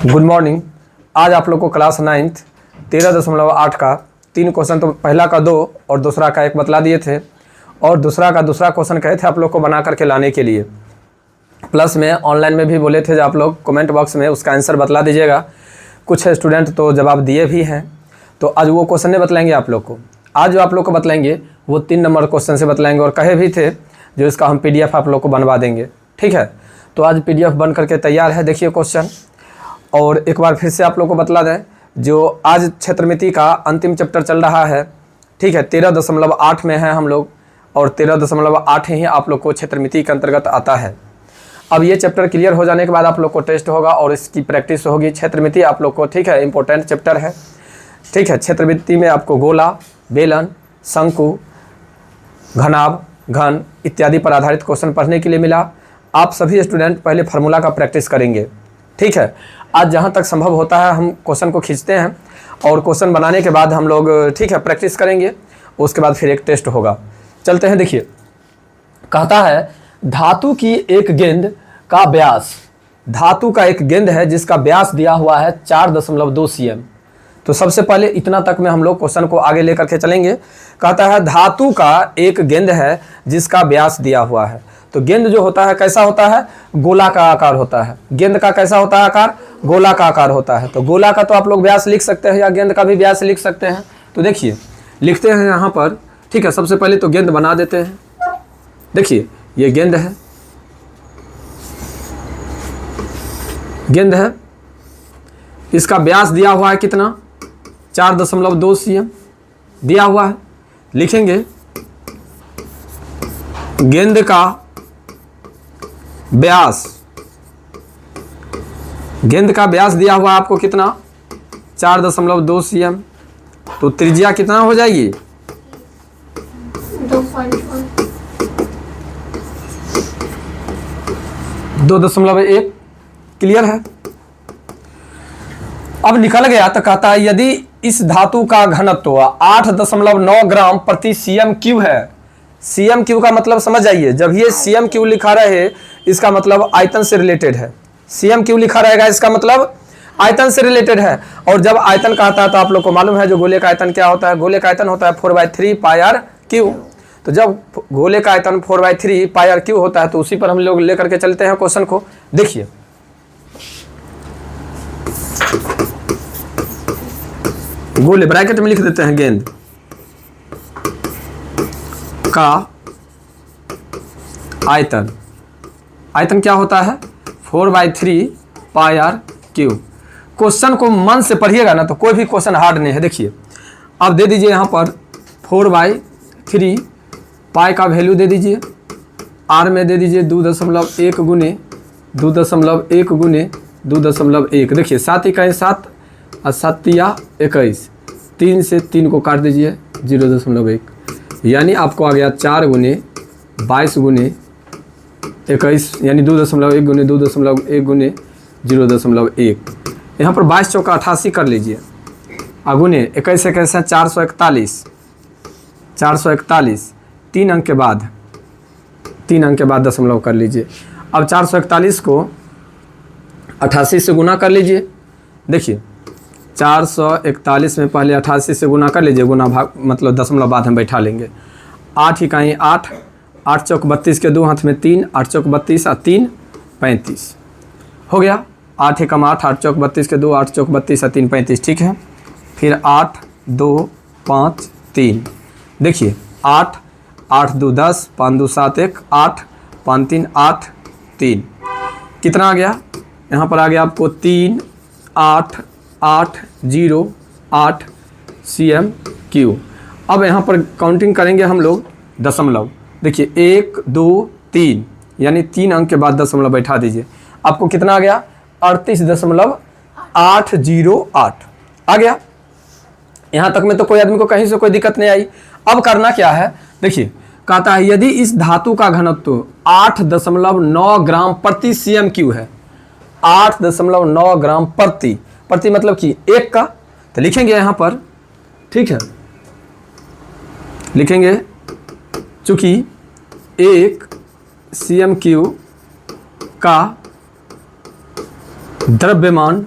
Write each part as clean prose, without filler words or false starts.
Good morning. आज आप लोग को क्लास 9th 13.8 का 3 क्वेश्चन, तो पहला का 2 और दूसरा का 1 बतला दिए थे, और दूसरा क्वेश्चन कहे थे आप लोग को बना करके लाने के लिए। प्लस में ऑनलाइन में भी बोले थे जो आप लोग कमेंट बॉक्स में उसका आंसर बतला दीजिएगा। कुछ स्टूडेंट तो जवाब दिए भी हैं, तो आज वो क्वेश्चन नहीं बतलाएंगे आप लोग को। आज जो आप लोग को बतलाएंगे वो 3 नंबर क्वेश्चन से बतलाएंगे, और कहे भी थे जो इसका हम PDF आप लोग को बनवा देंगे। ठीक है, तो आज PDF बन करके तैयार है। देखिए क्वेश्चन, और एक बार फिर से आप लोग को बतला दें, जो आज क्षेत्रमिति का अंतिम चैप्टर चल रहा है। ठीक है, 13.8 में है हम लोग, और 13.8 ही आप लोग को क्षेत्रमिति के अंतर्गत आता है। अब ये चैप्टर क्लियर हो जाने के बाद आप लोग को टेस्ट होगा और इसकी प्रैक्टिस होगी। क्षेत्रमिति आप लोग को, ठीक है, इंपॉर्टेंट चैप्टर है। ठीक है, क्षेत्रमिति में आपको गोला, बेलन, शंकु, घनाभ, घन इत्यादि पर आधारित क्वेश्चन पढ़ने के लिए मिला। आप सभी स्टूडेंट पहले फार्मूला का प्रैक्टिस करेंगे। ठीक है, आज जहाँ तक संभव होता है हम क्वेश्चन को खींचते हैं, और क्वेश्चन बनाने के बाद हम लोग, ठीक है, प्रैक्टिस करेंगे। उसके बाद फिर एक टेस्ट होगा। चलते हैं। देखिए, कहता है धातु की एक गेंद का व्यास, धातु का एक गेंद है जिसका व्यास दिया हुआ है 4.2 cm। तो सबसे पहले इतना तक में हम लोग क्वेश्चन को आगे लेकर के चलेंगे। कहता है धातु का एक गेंद है जिसका व्यास दिया हुआ है। तो गेंद जो होता है कैसा होता है? गोला का आकार होता है। गेंद का कैसा होता है आकार? गोला का आकार होता है। तो गोला का तो आप लोग व्यास लिख सकते हैं, या गेंद का भी व्यास लिख सकते हैं। तो देखिए, लिखते हैं यहाँ पर। ठीक है, सबसे पहले तो गेंद बना देते हैं। देखिए, ये गेंद है, गेंद है, इसका व्यास दिया हुआ है कितना? 4.2 cm दिया हुआ है। लिखेंगे गेंद का व्यास, गेंद का व्यास दिया हुआ आपको कितना? 4.2 cm। तो त्रिज्या कितना हो जाएगी? 2.1। क्लियर है? अब निकल गया तो कहता है यदि इस धातु का घनत्व 8.9 ग्राम प्रति cm³ है। cm³ का मतलब समझ जाइए, जब ये cm³ लिखा रहे इसका मतलब आयतन से रिलेटेड है। cm³ लिखा रहेगा इसका मतलब आयतन से रिलेटेड है। और जब आयतन कहता है तो आप लोग को मालूम है जो गोले का आयतन क्या होता है? गोले का आयतन होता है 4/3 πr⁵। तो जब गोले का आयतन 4/3 πr⁵ होता है तो उसी पर हम लोग लेकर के चलते हैं क्वेश्चन को। देखिए, गोले ब्रैकेट में लिख देते हैं गेंद का आयतन, आयतन क्या होता है? 4/3 πr⁵। क्वेश्चन को मन से पढ़िएगा ना तो कोई भी क्वेश्चन हार्ड नहीं है। देखिए, अब दे दीजिए यहाँ पर 4/3 पाई का वैल्यू दे दीजिए, आर में दे दीजिए 2.1 गुने 2.1 गुने 2.1। देखिए 7 इकाई 7 और 7 या 21, 3 से 3 को काट दीजिए 0.1, यानी आपको आ गया 4 गुने 22 गुने 21, यानी 2.1 गुने 2.1 गुने 0.1। यहाँ पर 22 चौका 88 कर लीजिए, गुने 21 21 है 441, 441 3 अंक के बाद, 3 अंक के बाद दशमलव कर लीजिए। अब 441 को 88 से गुना कर लीजिए। देखिए 441 में पहले 88 से गुना कर लीजिए, गुना भाग मतलब दशमलव बाद हम बैठा लेंगे। 8 इकाई 8, 8 चौक 32 के 2 हाथ में 3, 8 चौक 32 और 3 35 हो गया। 8 एकम 8, 8 चौक 32 के 2, 8 चौक 32 और 3 35। ठीक है, फिर 8 2 5 3। देखिए 8 8 2 10, 5 2 7 1 8, 5 3 8 3। कितना आ गया? यहाँ पर आ गया आपको 3 8 8 0 8 cm³। अब यहाँ पर काउंटिंग करेंगे हम लोग दशमलव। देखिए 1 2 3, यानी 3 अंक के बाद दशमलव बैठा दीजिए। आपको कितना आ गया? 38.808 आ गया। यहाँ तक में तो कोई आदमी को कहीं से कोई दिक्कत नहीं आई। अब करना क्या है? देखिए, कहता है यदि इस धातु का घनत्व 8.9 ग्राम प्रति cm³ है। 8.9 ग्राम प्रति, प्रति मतलब कि 1 का, तो लिखेंगे यहाँ पर। ठीक है, लिखेंगे चूंकि 1 cm³ का द्रव्यमान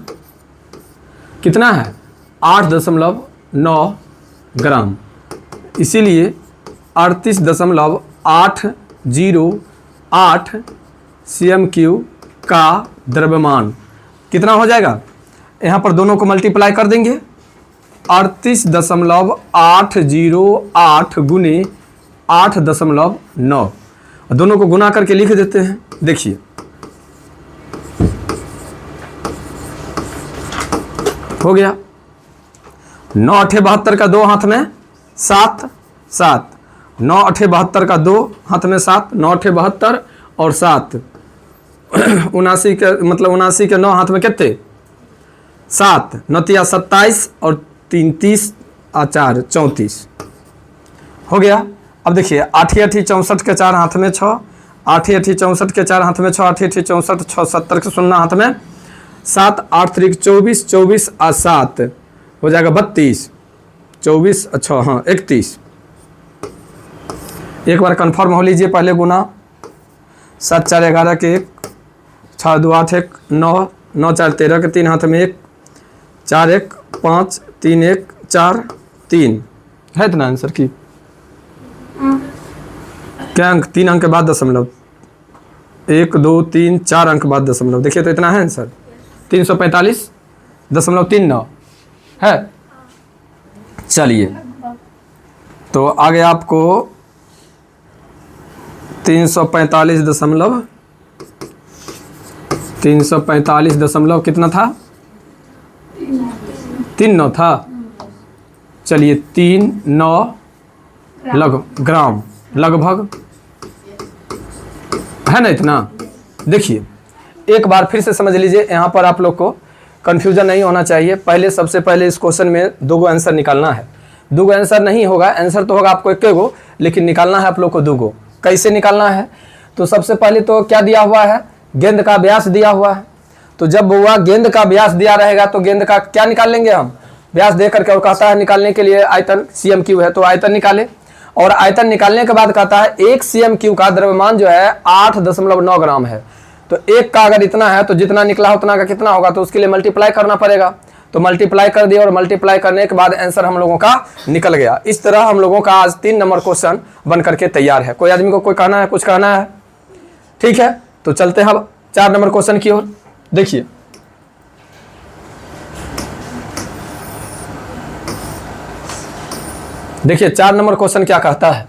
कितना है 8.9 ग्राम, इसीलिए 38.808 cm³ का द्रव्यमान कितना हो जाएगा। यहाँ पर दोनों को मल्टीप्लाई कर देंगे, 38.808 गुने 8.9, दोनों को गुना करके लिख देते हैं। देखिए हो गया, 9 8 72 का 2 हाथ में 7 7, 9 8 72 का 2 हाथ में 7, 9 8 72 और 7 79 के मतलब 79 के 9 हाथ में कितने 7, 9 27 और 3 30 और 4 34 हो गया। अब देखिए 8 8 64 के 4 हाथ में 6, 8 8 64 के 4 हाथ में 6, 8 8 64 6 70 के 0 हाथ में 7, 8 3 24 24 और 7 हो जाएगा 32, 24 अच्छा हाँ 31। एक बार कंफर्म हो लीजिए, पहले गुना 7 4 11 के 1, 6 2 8 1 9, 9 4 13 के 3 हाथ में 1, 4 1 5 3 1 4 3 है इतना आंसर की क्या अंक 3 अंक के बाद दशमलव 1 2 3 4 अंक बाद दशमलव, देखिए तो इतना है आंसर 345.39 है। चलिए तो आगे आपको 345 कितना था 39 था। चलिए 39 ग्राम लगभग है ना इतना। देखिए एक बार फिर से समझ लीजिए, यहाँ पर आप लोग को कन्फ्यूजन नहीं होना चाहिए। पहले सबसे पहले इस क्वेश्चन में 2 गो आंसर निकालना है, 2 गो आंसर नहीं होगा, आंसर तो होगा आपको 1 गो, लेकिन निकालना है आप लोग को 2 गो। कैसे निकालना है, तो सबसे पहले तो क्या दिया हुआ है, गेंद का व्यास दिया हुआ है। तो जब हुआ गेंद का व्यास दिया रहेगा तो गेंद का क्या निकाल लेंगे हम, व्यास दे करके, और कहता है निकालने के लिए आयतन cm³ है, तो आयतन निकाले, और आयतन निकालने के बाद कहता है 1 cm³ का द्रव्यमान जो है 8.9 ग्राम है। तो 1 का अगर इतना है तो जितना निकला उतना का कितना होगा, तो उसके लिए मल्टीप्लाई करना पड़ेगा। तो मल्टीप्लाई कर दिया और मल्टीप्लाई करने के बाद आंसर हम लोगों का निकल गया। इस तरह हम लोगों का आज 3 नंबर क्वेश्चन बन करके तैयार है। कोई आदमी को कोई कहना है, कुछ कहना है? ठीक है, तो चलते हैं अब 4 नंबर क्वेश्चन की ओर। देखिए देखिए 4 नंबर क्वेश्चन क्या कहता है।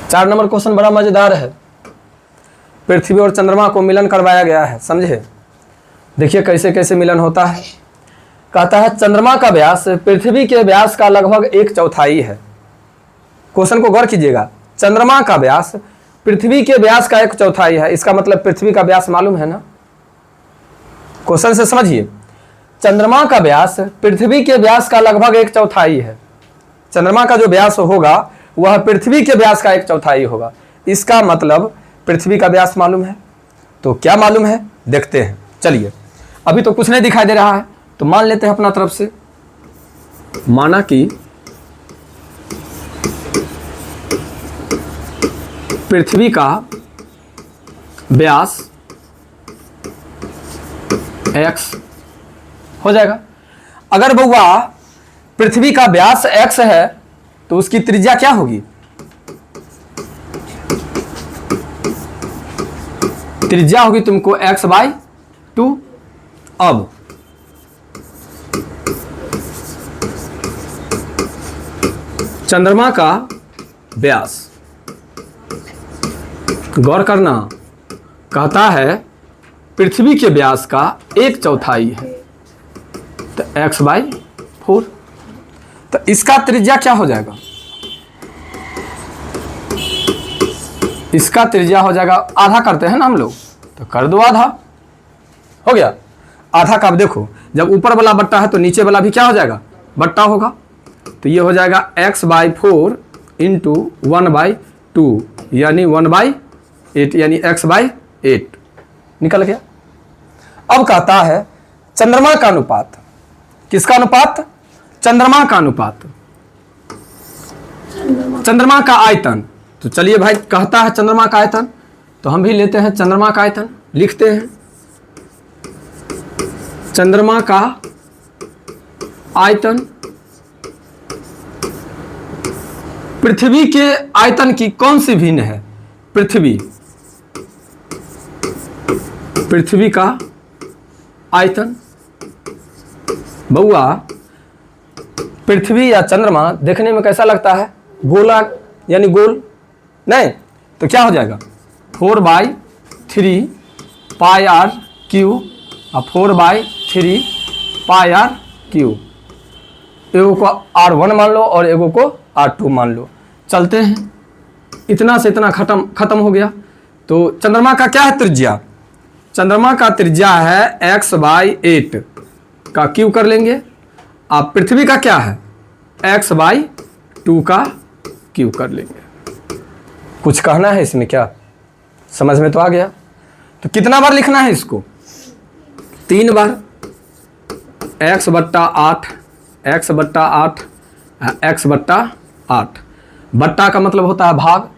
चार नंबर क्वेश्चन बड़ा मजेदार है। पृथ्वी और चंद्रमा को मिलन करवाया गया है, समझे। देखिए कैसे कैसे मिलन होता है। कहता है चंद्रमा का व्यास पृथ्वी के व्यास का लगभग 1/4 है। क्वेश्चन को गौर कीजिएगा, चंद्रमा का व्यास पृथ्वी के व्यास का 1/4 है। इसका मतलब पृथ्वी का व्यास मालूम है ना, क्वेश्चन से समझिए। चंद्रमा का व्यास पृथ्वी के व्यास का लगभग 1/4 है। चंद्रमा का जो व्यास होगा वह पृथ्वी के व्यास का 1/4 होगा। इसका मतलब पृथ्वी का व्यास मालूम है। तो क्या मालूम है देखते हैं। चलिए अभी तो कुछ नहीं दिखाई दे रहा है, तो मान लेते हैं अपना तरफ से। माना कि पृथ्वी का व्यास x हो जाएगा। अगर बउआ पृथ्वी का व्यास x है तो उसकी त्रिज्या क्या होगी, त्रिज्या होगी तुमको x/2। अब चंद्रमा का व्यास गौर करना, कहता है पृथ्वी के व्यास का 1/4 है, तो x/4। तो इसका त्रिज्या क्या हो जाएगा, इसका त्रिज्या हो जाएगा, आधा करते हैं ना हम लोग, तो कर दो आधा, हो गया आधा का। अब देखो जब ऊपर वाला बट्टा है तो नीचे वाला भी क्या हो जाएगा, बट्टा होगा। तो ये हो जाएगा x/4 इंटू 1/2 यानी 1/8 यानी x/8 निकल गया। अब कहता है चंद्रमा का अनुपात, किसका अनुपात, चंद्रमा का अनुपात, चंद्रमा का आयतन। तो चलिए भाई कहता है चंद्रमा का आयतन, तो हम भी लेते हैं चंद्रमा का आयतन, लिखते हैं चंद्रमा का आयतन पृथ्वी के आयतन की कौन सी भिन्न है? पृथ्वी का आयतन। बउआ पृथ्वी या चंद्रमा देखने में कैसा लगता है? गोला यानी गोल, नहीं तो क्या हो जाएगा 4/3 पाई आर क्यू और 4/3 पाई आर क्यू। एगो को R1 मान लो और एगो को R2 मान लो। चलते हैं, इतना से इतना खत्म हो गया। तो चंद्रमा का क्या है त्रिज्या? चंद्रमा का त्रिज्या है x/8 का क्यू कर लेंगे। आप पृथ्वी का क्या है? x/2 का क्यू कर लेंगे। कुछ कहना है इसमें क्या? समझ में तो आ गया। तो कितना बार लिखना है इसको? 3 बार। x/8 x/8 x/8। बट्टा का मतलब होता है भाग,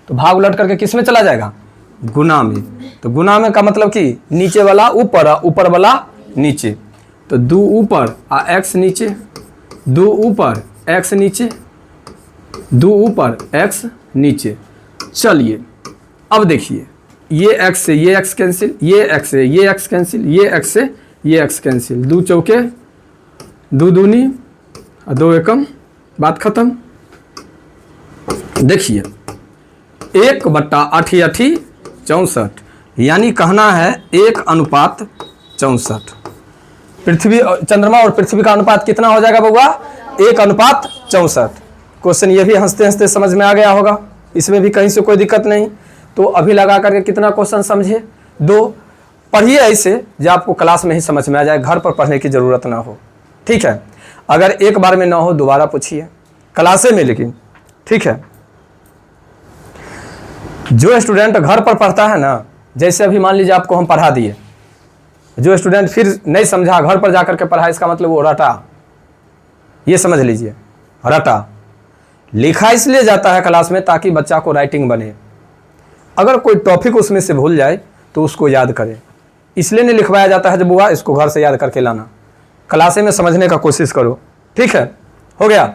तो भाग उलट करके किस में चला जाएगा? गुना में। तो गुना में का मतलब कि नीचे वाला ऊपर, ऊपर वाला नीचे। तो 2 ऊपर और x नीचे, 2 ऊपर x नीचे, 2 ऊपर x नीचे। चलिए अब देखिए, ये x से ये x कैंसिल, ये x से ये x कैंसिल, ये x से ये x कैंसिल। 2 चौके 2 दूनी और 2 एकम, बात खत्म। देखिए 1/8 64, यानी कहना है 1:64। पृथ्वी चंद्रमा और पृथ्वी का अनुपात कितना हो जाएगा बउआ? 1:64। क्वेश्चन ये भी हंसते हंसते समझ में आ गया होगा, इसमें भी कहीं से कोई दिक्कत नहीं। तो अभी लगा करके कितना क्वेश्चन समझे? 2। पढ़िए ऐसे जो आपको क्लास में ही समझ में आ जाए, घर पर पढ़ने की ज़रूरत ना हो। ठीक है, अगर एक बार में ना हो दोबारा पूछिए क्लासे में, लेकिन ठीक है। जो स्टूडेंट घर पर पढ़ता है ना, जैसे अभी मान लीजिए आपको हम पढ़ा दिए, जो स्टूडेंट फिर नहीं समझा घर पर जाकर के पढ़ा, इसका मतलब वो रटा। ये समझ लीजिए, रटा। लिखा इसलिए जाता है क्लास में ताकि बच्चा को राइटिंग बने। अगर कोई टॉपिक उसमें से भूल जाए तो उसको याद करे, इसलिए नहीं लिखवाया जाता है। जब बुआ इसको घर से याद करके लाना, क्लासे में समझने का कोशिश करो। ठीक है, हो गया?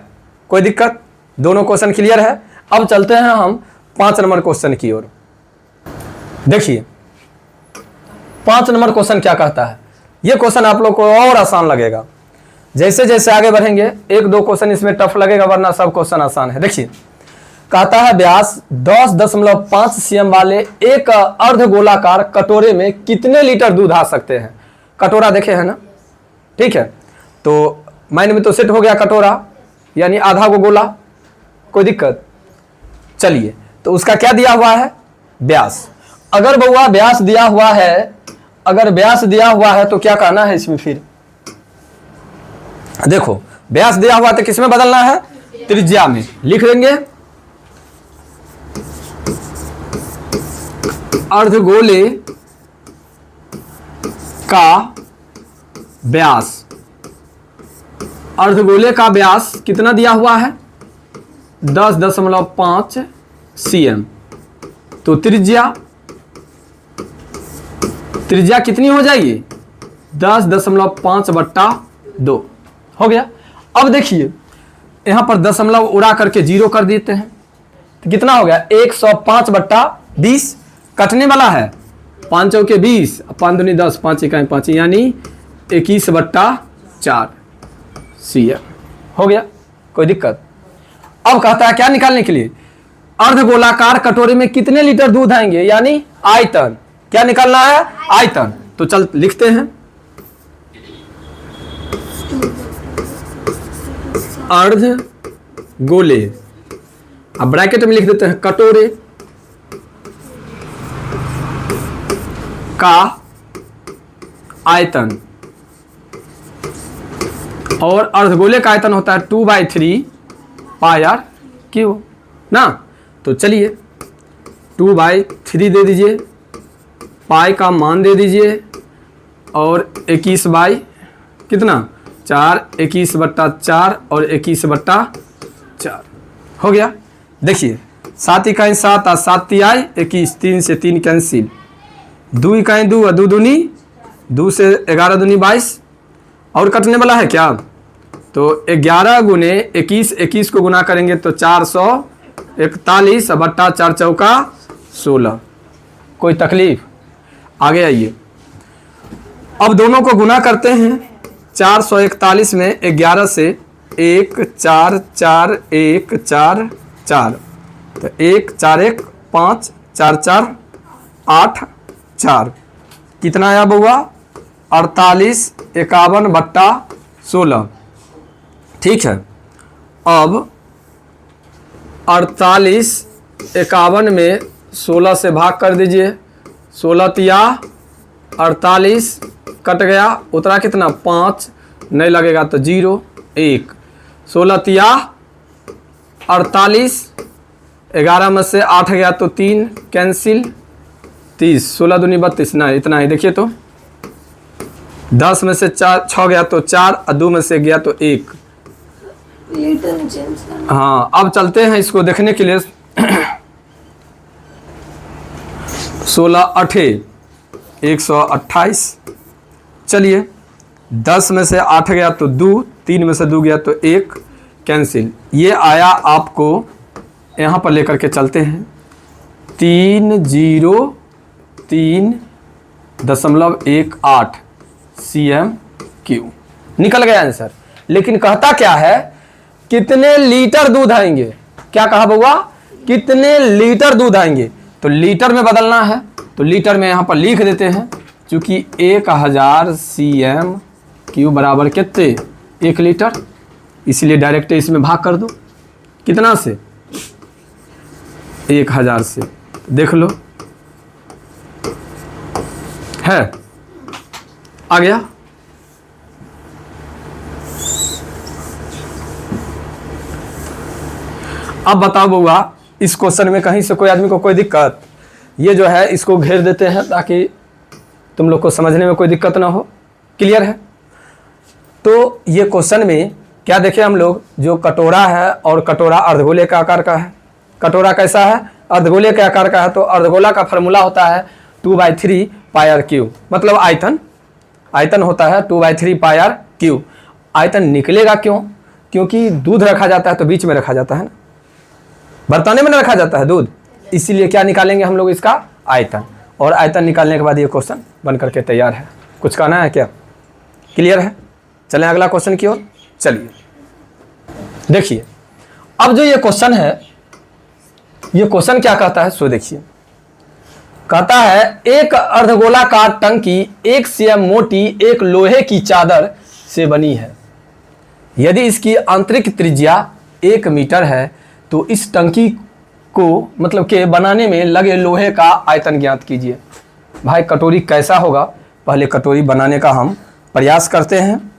कोई दिक्कत? दोनों क्वेश्चन क्लियर है। अब चलते हैं हम 5 नंबर क्वेश्चन की ओर। देखिए 5 नंबर क्वेश्चन क्या कहता है। ये क्वेश्चन आप लोग को और आसान लगेगा। जैसे जैसे आगे बढ़ेंगे 1-2 क्वेश्चन इसमें टफ लगेगा, वरना सब क्वेश्चन आसान है। देखिए कहता है व्यास 10.5 cm वाले एक अर्धगोलाकार कटोरे में कितने लीटर दूध आ सकते हैं? कटोरा देखे है ना? ठीक है, तो माइंड में तो सेट हो गया कटोरा यानी आधा को गोला। कोई दिक्कत? चलिए, तो उसका क्या दिया हुआ है? व्यास। अगर बउआ व्यास दिया हुआ है, अगर व्यास दिया हुआ है तो क्या कहना है इसमें? फिर देखो व्यास दिया हुआ तो किसमें बदलना है? त्रिज्या में। लिख देंगे अर्धगोले का व्यास। अर्धगोले का व्यास कितना दिया हुआ है? 10.5 cm। तो त्रिज्या कितनी हो जाएगी? 10.5/2 हो गया। अब देखिए यहां पर दशमलव उड़ा करके 0 कर देते हैं, तो कितना हो गया? 105/20। कटने वाला है 5 चौके 20, 5 दूनी 10, 5 इकाई 5, यानी 21/4 cm हो गया। कोई दिक्कत? अब कहता है क्या निकालने के लिए? अर्धगोलाकार कटोरे में कितने लीटर दूध आएंगे, यानी आयतन। क्या निकालना है? आयतन। तो चल लिखते हैं अर्धगोले, अब ब्रैकेट में लिख देते हैं कटोरे का आयतन। और अर्धगोले का आयतन होता है 2/3 पाई आर क्यू ना। तो चलिए 2/3 दे दीजिए, पाई का मान दे दीजिए, और 21 बाई कितना 4, 21/4 और 21/4 हो गया। देखिए 7 इकाई 7 और 7 तिहाई 21, 3 से 3 कैंसिल, 2 इकाई 2 और 2 दूनी 2 से 11 दूनी 22, और कटने वाला है क्या? तो 11 गुने 21, 21 को गुना करेंगे तो 441 बट्टा 4 चौका 16। कोई तकलीफ? आगे आइए, अब दोनों को गुना करते हैं। 441 में 11 से 1 4 4 1 4 4, तो 1 4 1 5 4 4 8 4, कितना आया बउआ? 48 51 बट्टा 16। ठीक है, अब 48 51 में 16 से भाग कर दीजिए, 16 तिया 48 कट गया, उतरा कितना? 5, नहीं लगेगा तो 0 1, 16 तिया 48, 11 में से 8 गया तो 3 कैंसिल, 30, 16 दूनी 32, ना इतना ही। देखिए तो 10 में से 6 गया तो 4 और 2 में से गया तो 1। हाँ, अब चलते हैं इसको देखने के लिए। 16 8 128, चलिए 10 में से 8 गया तो 2, 3 में से 2 गया तो 1 कैंसिल। ये आया आपको, यहाँ पर लेकर के चलते हैं 303.18 cm3 निकल गया आंसर। लेकिन कहता क्या है? कितने लीटर दूध आएंगे? क्या कहा बउआ? कितने लीटर दूध आएंगे? तो लीटर में बदलना है, तो लीटर में यहाँ पर लिख देते हैं, क्योंकि 1000 cm3 बराबर कितने? 1 लीटर, इसलिए डायरेक्ट इसमें भाग कर दो। कितना से? 1000 से। देख लो, है आ गया। अब बताओ बउआ, इस क्वेश्चन में कहीं से कोई आदमी को कोई दिक्कत? ये जो है इसको घेर देते हैं ताकि तुम लोग को समझने में कोई दिक्कत ना हो। क्लियर है? तो ये क्वेश्चन में क्या देखे हम लोग? जो कटोरा है, और कटोरा अर्धगोले का आकार का है। कटोरा कैसा है? अर्धगोले के आकार का है। तो अर्धगोला का फॉर्मूला होता है 2/3 πr3, मतलब आयतन। आयतन होता है 2/3 πr3। आयतन निकलेगा क्यों? क्योंकि दूध रखा जाता है तो बीच में रखा जाता है ना, बर्तने में न रखा जाता है दूध, इसीलिए क्या निकालेंगे हम लोग? इसका आयतन। और आयतन निकालने के बाद ये क्वेश्चन बन करके तैयार है। कुछ कहना है क्या? क्लियर है? चलें अगला क्वेश्चन की ओर। चलिए देखिए, अब जो ये क्वेश्चन है, ये क्वेश्चन क्या कहता है सो देखिए। कहता है एक अर्धगोलाकार टंकी 1 cm मोटी एक लोहे की चादर से बनी है। यदि इसकी आंतरिक त्रिज्या 1 मीटर है तो इस टंकी को मतलब के बनाने में लगे लोहे का आयतन ज्ञात कीजिए। भाई कटोरी कैसा होगा, पहले कटोरी बनाने का हम प्रयास करते हैं।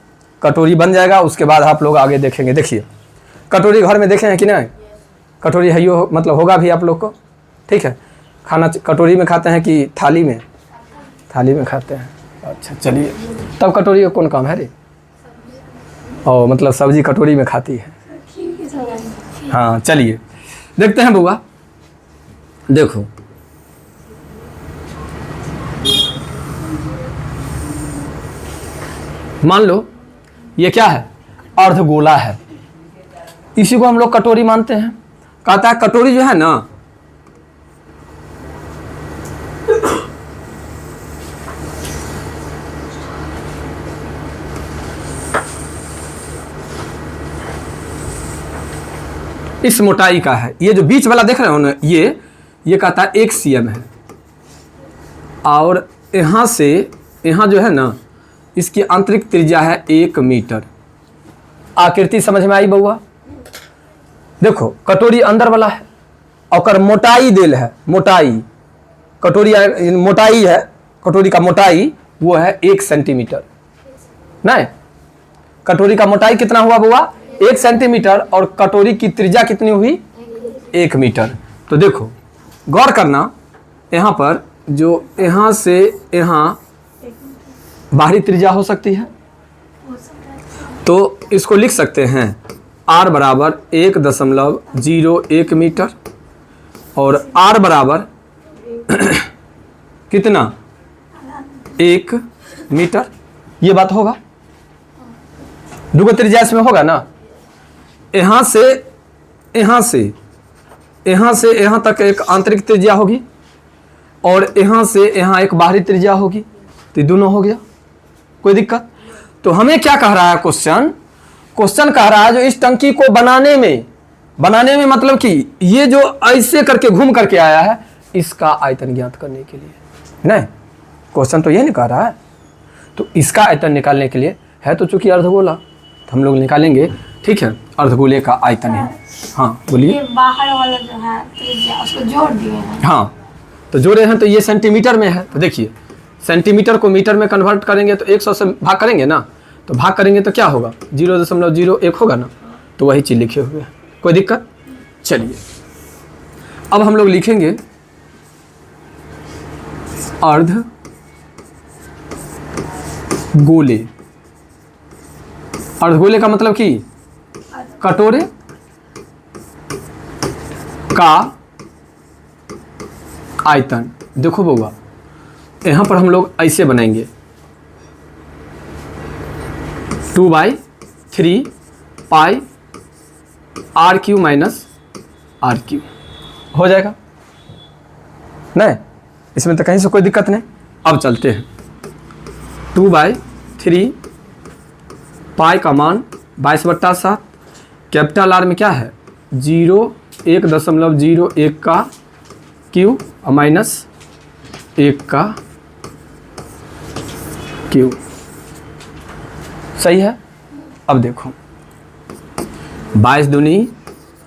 कटोरी बन जाएगा, उसके बाद आप लोग आगे देखेंगे। देखिए कटोरी घर में देखे हैं कि नहीं? कटोरी है यो, मतलब होगा भी आप लोग को। ठीक है, खाना कटोरी में खाते हैं कि थाली में? थाली में खाते हैं। अच्छा चलिए, तब कटोरी का कौन काम है रे? ओ मतलब सब्जी कटोरी में खाती है। हाँ चलिए देखते हैं बुआ। देखो मान लो ये क्या है? अर्धगोला है, इसी को हम लोग कटोरी मानते हैं। कहता है कटोरी जो है ना, इस मोटाई का है। ये जो बीच वाला देख रहे हो ना, ये कहता है 1 cm है, और यहाँ से यहाँ जो है ना, इसकी आंतरिक त्रिज्या है 1 मीटर। आकृति समझ में आई बउआ? देखो कटोरी अंदर वाला है और मोटाई देल है, मोटाई कटोरी मोटाई है, कटोरी का मोटाई वो है 1 सेंटीमीटर। नहीं, कटोरी का मोटाई कितना हुआ बुआ? 1 सेंटीमीटर, और कटोरी की त्रिज्या कितनी हुई? 1 मीटर। तो देखो गौर करना, यहाँ पर जो यहाँ से यहाँ बाहरी त्रिज्या हो सकती है, तो इसको लिख सकते हैं R बराबर 1.01 मीटर, और r बराबर कितना 1 मीटर, ये बात होगा। दुगो त्रिज्या इसमें होगा ना। यहाँ से यहाँ तक एक आंतरिक त्रिज्या होगी और यहाँ से यहाँ एक बाहरी त्रिज्या होगी, तो ये दोनों हो गया, कोई दिक्कत। तो हमें क्या कह रहा है क्वेश्चन कह रहा है जो इस टंकी को बनाने में मतलब कि ये जो ऐसे करके घूम करके आया है, इसका आयतन ज्ञात करने के लिए। नहीं, क्वेश्चन तो ये नहीं कह रहा है। तो इसका आयतन निकालने के लिए है तो चूंकि अर्धगोला, तो हम लोग निकालेंगे, ठीक है। अर्धगोले का आयतन है। हाँ बोलिए। बाहर वाला जो है त्रिज्या उसको जोड़ दिए हैं। हाँ तो जोड़े हैं, तो ये सेंटीमीटर में है। तो देखिए सेंटीमीटर को मीटर में कन्वर्ट करेंगे तो 100 से भाग करेंगे ना, तो भाग करेंगे तो क्या होगा 0.01 होगा ना, तो वही चीज़ लिखे हुए हैं, कोई दिक्कत। चलिए अब हम लोग लिखेंगे अर्धगोले। अर्धगोले का मतलब कि कटोरे का आयतन। देखो बउआ, यहाँ पर हम लोग ऐसे बनाएंगे 2/3 पाई r³ माइनस r³ हो जाएगा। नहीं, इसमें तो कहीं से कोई दिक्कत नहीं। अब चलते हैं 2/3 पाई का मान 22/7, कैपिटल R में क्या है 1.01 का क्यू और माइनस 1 का क्यू, सही है। अब देखो 22 दूनी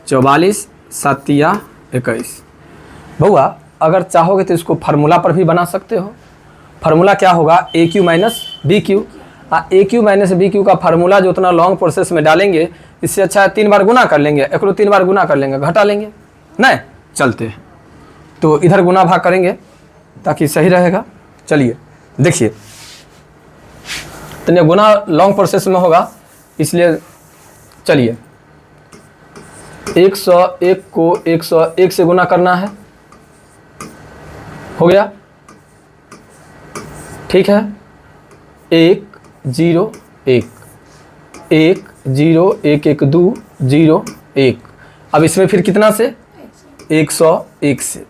44, 7 या 21। बउआ अगर चाहोगे तो इसको फार्मूला पर भी बना सकते हो। फार्मूला क्या होगा AQ minus BQ। AQ minus BQ का फार्मूला जो उतना लॉन्ग प्रोसेस में डालेंगे, इससे अच्छा है 3 बार गुना कर लेंगे, एक 3 बार गुना कर लेंगे, घटा लेंगे। नहीं, चलते हैं तो इधर गुना भाग करेंगे ताकि सही रहेगा। चलिए देखिए, तो गुना लॉन्ग प्रोसेस में होगा, इसलिए चलिए 101 को 101 से गुना करना है, हो गया, ठीक है। 1 0 1 1 0 1 1 2 0 1। अब इसमें फिर कितना से 101 से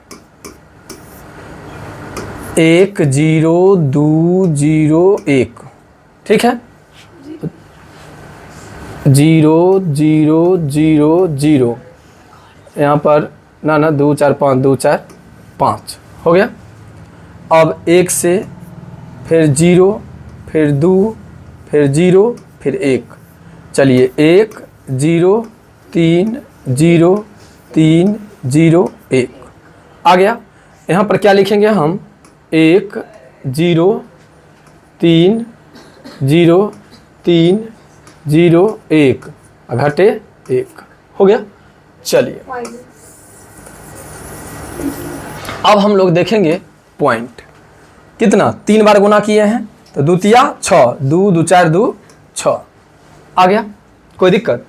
1 0 2 0 1, ठीक है। 0 0 0 0 यहाँ पर ना 2 4 5 2 4 5 हो गया। अब 1 से फिर 0 फिर 2 फिर 0 फिर 1। चलिए 1 0 3 0 3 0 1 आ गया। यहाँ पर क्या लिखेंगे हम 1 0 3 0 3 0 1 घटे 1 हो गया। चलिए अब हम लोग देखेंगे पॉइंट कितना, 3 बार गुना किए हैं तो 2 तिया 6, 2 2 4 2 6 आ गया, कोई दिक्कत।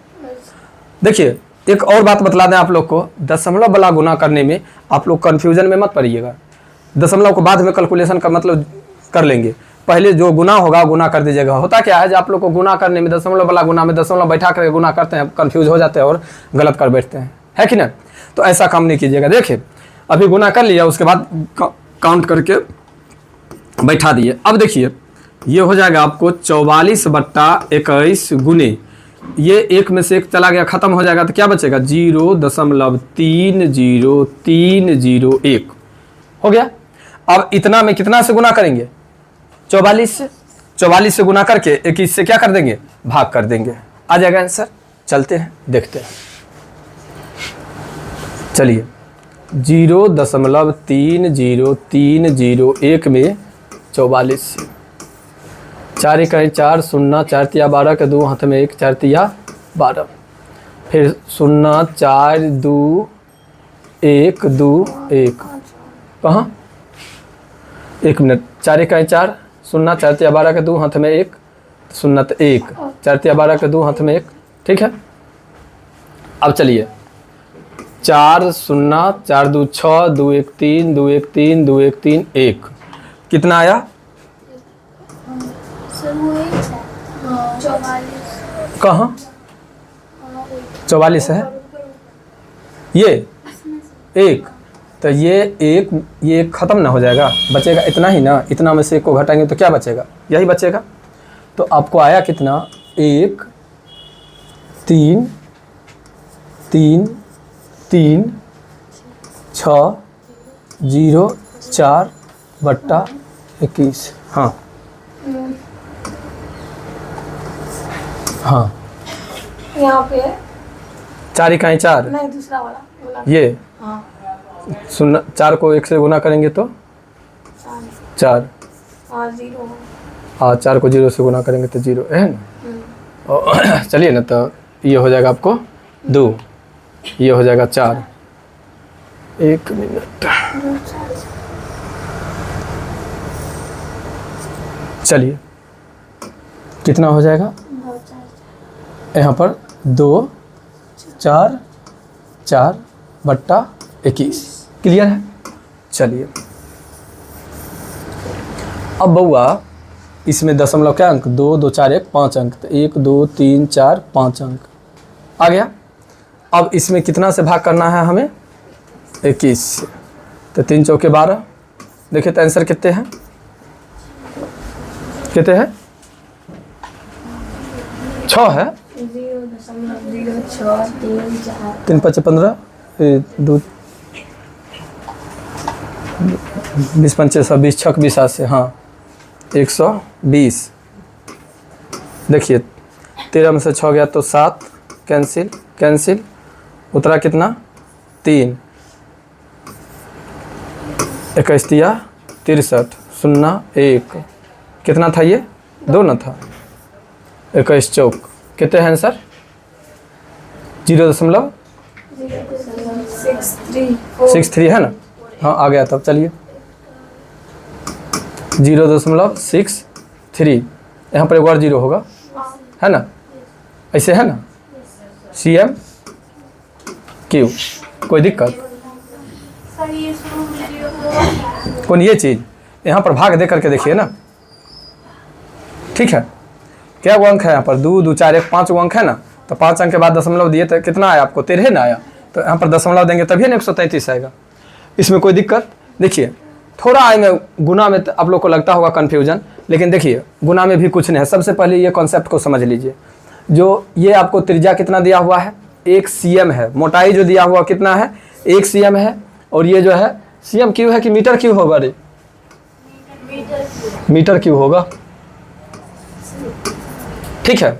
देखिए एक और बात बतला दें आप लोग को, दशमलव वाला गुना करने में आप लोग कन्फ्यूजन में मत पड़िएगा। दशमलव को बाद में कैलकुलेशन का मतलब कर लेंगे, पहले जो गुना होगा गुना कर दीजिएगा। होता क्या है, जो आप लोग को गुना करने में दशमलव वाला गुना में दशमलव बैठा करके गुना करते हैं, कन्फ्यूज हो जाते हैं और गलत कर बैठते हैं, है कि नहीं। तो ऐसा काम नहीं कीजिएगा। देखिए अभी गुना कर लिया, उसके बाद काउंट करके बैठा दिए। अब देखिए ये हो जाएगा आपको 44/21 गुने, ये 1 में से 1 चला गया, खत्म हो जाएगा, तो क्या बचेगा 0.3031 हो गया। अब इतना में कितना से गुना करेंगे 44 से, 44 से गुना करके 21 से क्या कर देंगे भाग कर देंगे, आ जाएगा आंसर। चलते हैं देखते हैं। चलिए 0.3031 में 44 से 4 1 4 0 4 तिया 12 के 2 हाथ में 1 4 तिया 12, फिर 0 4 2 1 2 1 कहाँ 1 मिनट, 4 1 4 0 4 तिया 12 के 2 हाथ में 1 0 1 4 तिया 12 के 2 हाथ में 1, ठीक है। अब चलिए 4 0 4 2 6 2 1 3 2 1 3 2 1 3 1 कितना आया? सर वो एक है 44 कहाँ 44 है ये एक, तो ये एक ख़त्म ना हो जाएगा, बचेगा इतना ही ना, इतना में से एक को घटाएंगे तो क्या बचेगा? यही बचेगा। तो आपको आया कितना? 1 3 3 3 6 0 4 बट्टा 21। हाँ हाँ यहाँ पे 4 इकाई 4 नहीं दूसरा वाला बोला। ये हाँ 4 को 1 से गुना करेंगे तो 4 हाँ 0 हाँ 4 को 0 से गुना करेंगे तो 0 है ना। और चलिए ना, तो ये हो जाएगा आपको 2, ये हो जाएगा 4। 1 मिनट, चलिए कितना हो जाएगा यहाँ पर? 2 4 4 बट्टा 21। क्लियर है? चलिए अब बउआ इसमें दशमलव क्या अंक? 2 2 4 1 5 अंक, तो 1 2 3 4 5 अंक आ गया। अब इसमें कितना से भाग करना है हमें? 21 से, तो 3 चौके 12। देखिए तो आंसर कितने हैं? कितने हैं? 6 है। 3 5 15 2 20 5 20 6 20 से, हाँ 120। देखिए 13 में से 6 गया तो 7, कैंसिल कैंसिल, उतरा कितना? 3, 21 दिया 63 0 1, कितना था ये? 2 ना था। 21 चौक कितने हैं आंसर? 0.63 है ना। हाँ आ गया। तब चलिए 0.63, यहाँ पर एक और 0 होगा, है ना, ऐसे है ना। CM Q, कोई दिक्कत? कौन ये चीज़? यहाँ पर भाग दे करके देखिए ना, ठीक है। क्या वो अंक है यहाँ पर? 2 2 4 1 5 अंक है ना, तो 5 अंक के बाद दशमलव दिए तो कितना आया आपको? 13 ना आया, तो यहाँ पर दशमलव देंगे तभी ना 133 आएगा। इसमें कोई दिक्कत? देखिए थोड़ा आए में गुना में आप लोग को लगता होगा कन्फ्यूजन, लेकिन देखिए गुना में भी कुछ नहीं है। सबसे पहले ये कॉन्सेप्ट को समझ लीजिए। जो ये आपको त्रिज्या कितना दिया हुआ है? 1 cm है। मोटाई जो दिया हुआ कितना है? 1 cm है। और ये जो है CM क्यों है कि मीटर क्यों होगा? रे मीटर क्यों होगा, ठीक है।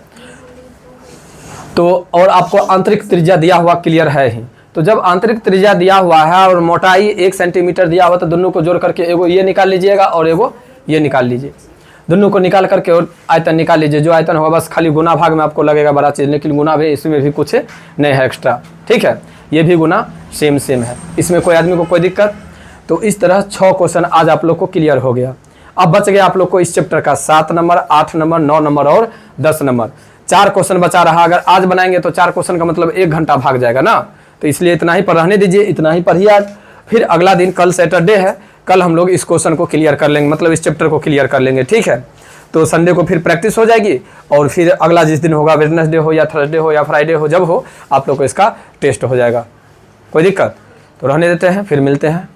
तो और आपको आंतरिक त्रिज्या दिया हुआ क्लियर है ही। तो जब आंतरिक त्रिज्या दिया हुआ है और मोटाई 1 सेंटीमीटर दिया हुआ, तो दोनों को जोड़ करके एगो ये निकाल लीजिएगा और एगो ये निकाल लीजिए। दोनों को निकाल करके और आयतन निकाल लीजिए। जो आयतन होगा बस खाली गुना भाग में आपको लगेगा बड़ा चीज़, लेकिन गुना भी इसमें भी कुछ नहीं है एक्स्ट्रा, ठीक है। ये भी गुना सेम है, इसमें कोई आदमी को कोई दिक्कत? तो इस तरह 6 क्वेश्चन आज आप लोग को क्लियर हो गया। अब बच गया आप लोग को इस चैप्टर का 7 नंबर, 8 नंबर, 9 नंबर और 10 नंबर। 4 क्वेश्चन बचा रहा। अगर आज बनाएंगे तो 4 क्वेश्चन का मतलब 1 घंटा भाग जाएगा ना। तो इसलिए इतना ही पर रहने दीजिए, इतना ही पढ़िए आज। फिर अगला दिन कल सैटरडे है, कल हम लोग इस क्वेश्चन को क्लियर कर लेंगे, मतलब इस चैप्टर को क्लियर कर लेंगे, ठीक है। तो संडे को फिर प्रैक्टिस हो जाएगी और फिर अगला जिस दिन होगा, वेडनेसडे हो या थर्सडे हो या फ्राइडे हो, जब हो आप लोग को इसका टेस्ट हो जाएगा। कोई दिक्कत? तो रहने देते हैं, फिर मिलते हैं।